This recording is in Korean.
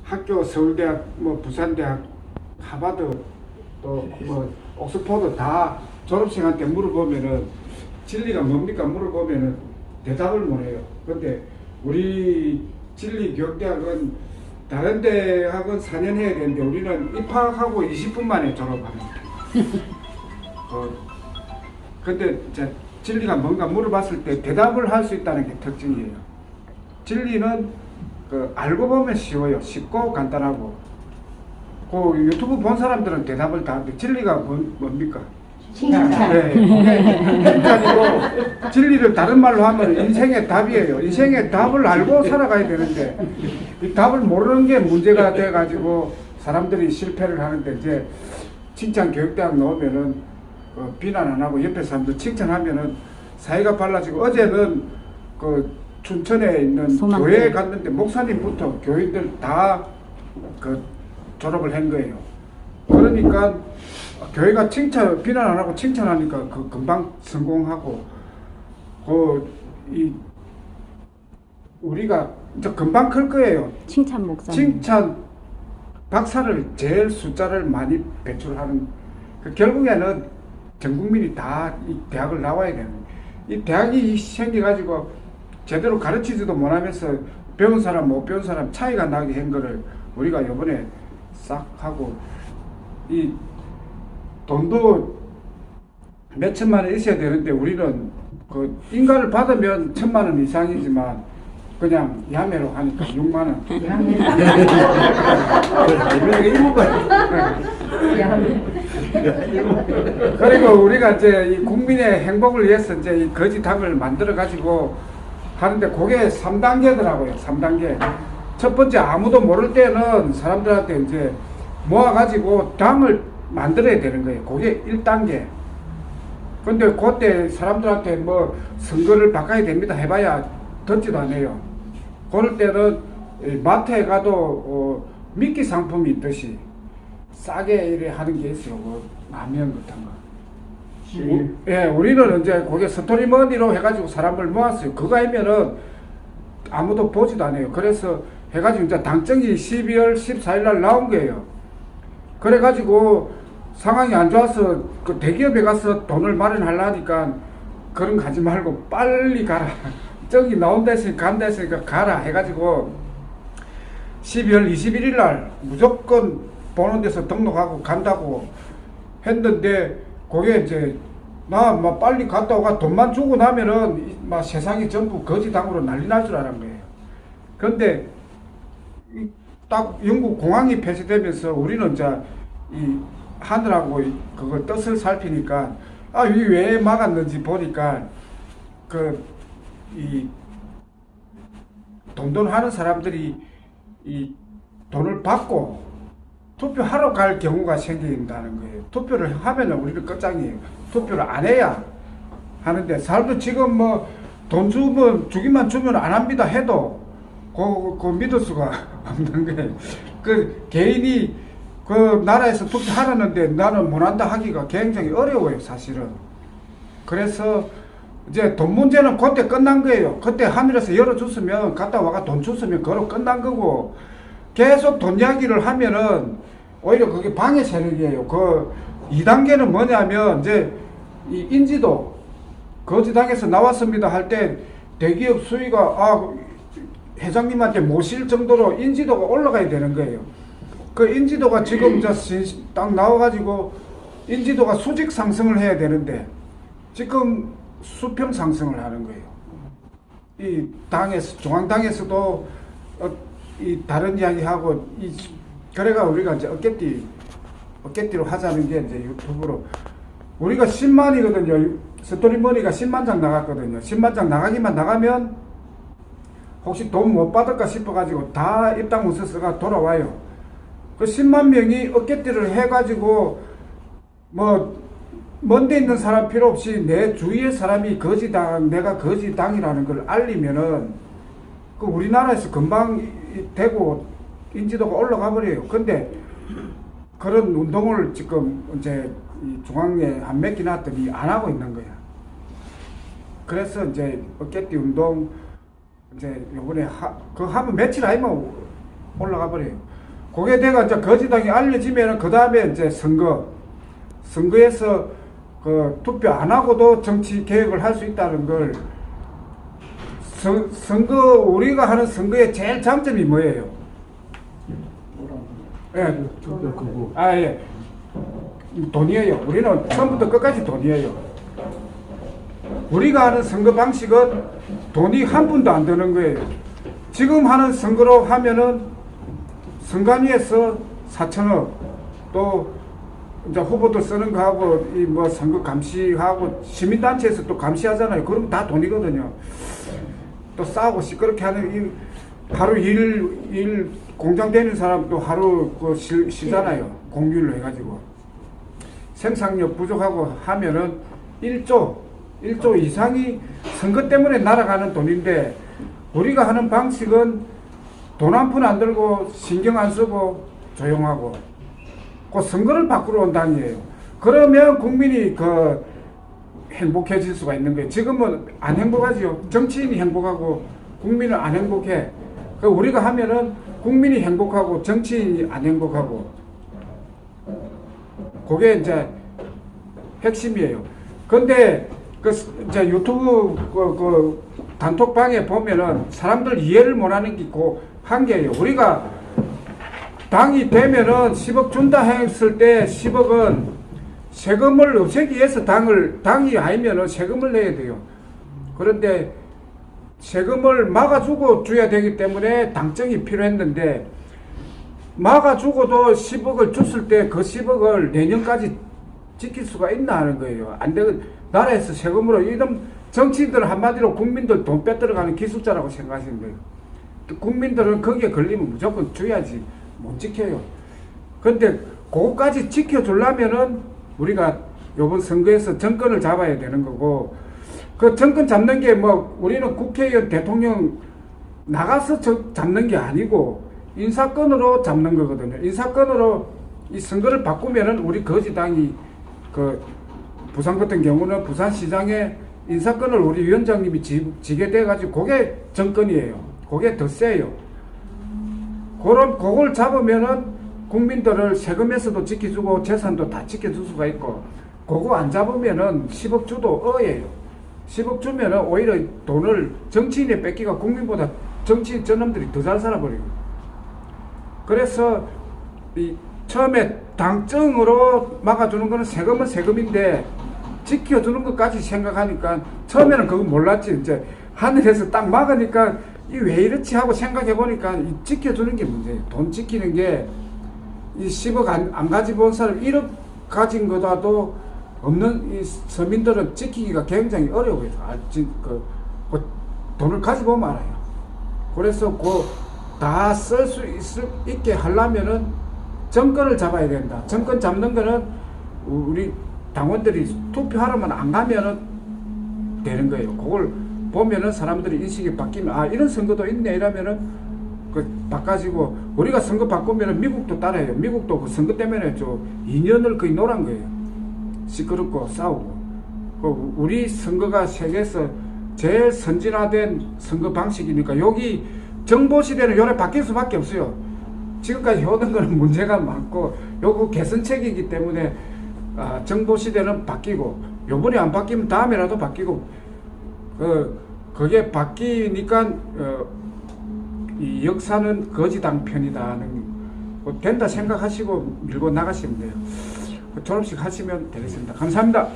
학교 서울대학, 뭐 부산대학, 하버드, 또 뭐 옥스퍼드 다 졸업생한테 물어보면은 진리가 뭡니까 물어보면은 대답을 못해요. 근데 우리 진리교육대학은 다른 대학은 4년 해야 되는데 우리는 입학하고 20분 만에 졸업하는 근데 진리가 뭔가 물어봤을 때 대답을 할 수 있다는 게 특징이에요. 진리는 알고 보면 쉬워요. 쉽고 간단하고. 그 유튜브 본 사람들은 대답을 다 하는데 진리가 뭡니까? 칭찬. 네. 칭찬이고 진리를 다른 말로 하면 인생의 답이에요. 인생의 답을 알고 살아가야 되는데 이 답을 모르는 게 문제가 돼가지고 사람들이 실패를 하는데 이제 칭찬 교육대학 나오면은 비난 안 하고 옆에 사람들 칭찬하면은 사이가 달라지고 어제는 춘천에 있는 교회에 갔는데 목사님부터 교인들 다 졸업을 한 거예요. 그러니까 교회가 비난 안 하고 칭찬하니까 금방 성공하고 우리가 이제 금방 클 거예요. 칭찬 목사. 칭찬 박사를 제일 숫자를 많이 배출하는 결국에는 전 국민이 다 이 대학을 나와야 되는 이 대학이 생겨가지고 제대로 가르치지도 못하면서 배운 사람 못 배운 사람 차이가 나게 한 거를 우리가 이번에 싹 하고 이 돈도 몇 천만 원 있어야 되는데 우리는 인가를 받으면 1,000만 원 이상이지만 그냥 야매로 하니까 6만 원. 그리고 우리가 이제 이 국민의 행복을 위해서 이제 이 거지 당을 만들어 가지고 하는데 그게 3단계더라고요. 3단계. 첫 번째 아무도 모를 때는 사람들한테 이제 모아가지고 당을 만들어야 되는 거예요. 그게 1단계. 근데 그때 사람들한테 뭐 선거를 바꿔야 됩니다 해봐야 듣지도 않아요. 그럴 때는 마트에 가도 미끼 상품이 있듯이 싸게 이래 하는 게 있어요. 라면 같은 거. 예, 우리는 이제 그게 스토리머니로 해가지고 사람을 모았어요. 그거 하면은 아무도 보지도 않아요. 그래서 해가지고 이제 당정이 12월 14일 날 나온 거예요. 그래가지고 상황이 안 좋아서 대기업에 가서 돈을 마련하려니까 그런 거 하지 말고 빨리 가라. 저기 나온다 했으니까 간다 했으니까 가라 해가지고 12월 21일 날 무조건 보는 데서 등록하고 간다고 했는데 그게 이제 나 막 빨리 갔다 오가 돈만 주고 나면은 막 세상이 전부 거지당으로 난리 날 줄 알은 거예요. 그런데 딱 영국 공항이 폐쇄되면서 우리는 이제 이 하늘하고 그거 뜻을 살피니까 이게 왜 막았는지 보니까 이 돈돈 하는 사람들이 이 돈을 받고 투표하러 갈 경우가 생긴다는 거예요. 투표를 하면은 우리는 끝장이에요. 투표를 안 해야 하는데 사람들 지금 뭐 돈 주면 주기만 주면 안 합니다 해도 그 믿을 수가 없는 거예요. 개인이 나라에서 투표하라는데 나는 못한다 하기가 굉장히 어려워요, 사실은. 그래서 이제 돈 문제는 그때 끝난 거예요. 그때 하늘에서 열어줬으면 갔다 와가 돈 줬으면 그로 끝난 거고 계속 돈 이야기를 하면은 오히려 그게 방해 세력이에요. 2단계는 뭐냐면 이제 이 인지도 거지당에서 나왔습니다 할 때 대기업 수위가 회장님한테 모실 정도로 인지도가 올라가야 되는 거예요. 그 인지도가 지금 딱 나와가지고 인지도가 수직 상승을 해야 되는데 지금 수평 상승을 하는 거예요. 이 당에서 중앙당에서도 이 다른 이야기하고 그래가 우리가 이제 어깨띠로 하자는 게 이제 유튜브로 우리가 10만이거든요. 스토리머니가 10만 장 나갔거든요. 10만 장 나가면 혹시 돈 못 받을까 싶어가지고 다 입당 문서서가 돌아와요. 그 10만 명이 어깨띠를 해가지고 먼데 있는 사람 필요 없이 내 주위의 사람이 거지당, 내가 거지당이라는 걸 알리면은 우리나라에서 금방 되고 인지도가 올라가 버려요. 근데 그런 운동을 지금 이제 중앙에 한 몇 개 놨더니 안 하고 있는 거야. 그래서 이제 어깨띠 운동 이제 요번에 하면 며칠 아니면 올라가 버려요. 그게 내가 이제 거지당이 알려지면은 그 다음에 이제 선거에서 그 투표 안 하고도 정치 개혁을 할 수 있다는 걸 선거 우리가 하는 선거의 제일 장점이 뭐예요? 예, 예, 돈이에요. 우리는 처음부터 끝까지 돈이에요. 우리가 하는 선거 방식은 돈이 한 푼도 안 드는 거예요. 지금 하는 선거로 하면은 선관위에서 4천억, 또 이제 후보들 쓰는 거 하고 이 뭐 선거 감시하고 시민단체에서 또 감시하잖아요. 그럼 다 돈이거든요. 또 싸우고 시끄럽게 하는 하루 일 공장 되는 사람도 하루 쉬잖아요. 공휴일로 해가지고 생산력 부족하고 하면은 1조 이상이 선거 때문에 날아가는 돈인데, 우리가 하는 방식은 돈 한 푼 안 들고 신경 안 쓰고 조용하고 그 선거를 바꾸러 온다니에요. 그러면 국민이 그 행복해질 수가 있는 거예요. 지금은 안 행복하지요. 정치인이 행복하고 국민은 안 행복해. 그 우리가 하면은 국민이 행복하고 정치인이 안 행복하고, 그게 이제 핵심이에요. 근데 그 이제 유튜브 그 단톡방에 보면은 사람들 이해를 못하는 게 있고 한계예요. 우리가 당이 되면은 10억 준다 했을 때 10억은 세금을 없애기 위해서 당이 아니면은 세금을 내야 돼요. 그런데 세금을 막아주고 줘야 되기 때문에 당정이 필요했는데, 막아주고도 10억을 줬을 때 그 10억을 내년까지 지킬 수가 있나 하는 거예요. 안 되고 나라에서 세금으로 이런 정치인들은 한마디로 국민들 돈 빼들어가는 기술자라고 생각하시는 거예요. 국민들은 거기에 걸리면 무조건 줘야지 못 지켜요. 그런데 그거까지 지켜주려면은 우리가 이번 선거에서 정권을 잡아야 되는 거고, 그 정권 잡는 게 뭐 우리는 국회의원 대통령 나가서 잡는 게 아니고 인사권으로 잡는 거거든요. 인사권으로 이 선거를 바꾸면은 우리 거지당이 그 부산 같은 경우는 부산시장에 인사권을 우리 위원장님이 지게 돼가지고 그게 정권이에요. 그게 더 세요. 그걸 잡으면은 국민들을 세금에서도 지켜주고 재산도 다 지켜줄 수가 있고, 그거 안 잡으면은 10억 주도 어예요. 10억 주면은 오히려 돈을 정치인에 뺏기가 국민보다 정치인 저놈들이 더 잘 살아버리고. 그래서 처음에 당정으로 막아주는 거는 세금은 세금인데 지켜주는 것까지 생각하니까 처음에는 그거 몰랐지. 이제 하늘에서 딱 막으니까 이 왜 이렇지 하고 생각해 보니까 이 지켜주는 게 문제예요. 돈 지키는 게 이 10억 안 가지고 온 사람 1억 가진 거라도 없는 이 서민들은 지키기가 굉장히 어려워요. 그 돈을 가지고 오면 알아요. 그래서 다 쓸 수 있게 하려면은 정권을 잡아야 된다. 정권 잡는 거는 우리 당원들이 투표하러만 안 가면은 되는 거예요. 그걸 보면은 사람들이 인식이 바뀌면, 아, 이런 선거도 있네 이러면은 그 바꿔지고, 우리가 선거 바꾸면은 미국도 따라해요. 미국도 그 선거 때문에 2년을 거의 놀은 거예요. 시끄럽고 싸우고. 우리 선거가 세계에서 제일 선진화된 선거 방식이니까 여기 정보 시대는 요래 바뀔 수밖에 없어요. 지금까지 해오던 거는 문제가 많고 요거 개선책이기 때문에 정보 시대는 바뀌고, 요번에 안 바뀌면 다음에라도 바뀌고, 그게 바뀌니까 이 역사는 거지당 편이다는 된다 생각하시고 밀고 나가시면 돼요. 졸업식 하시면 되겠습니다. 감사합니다.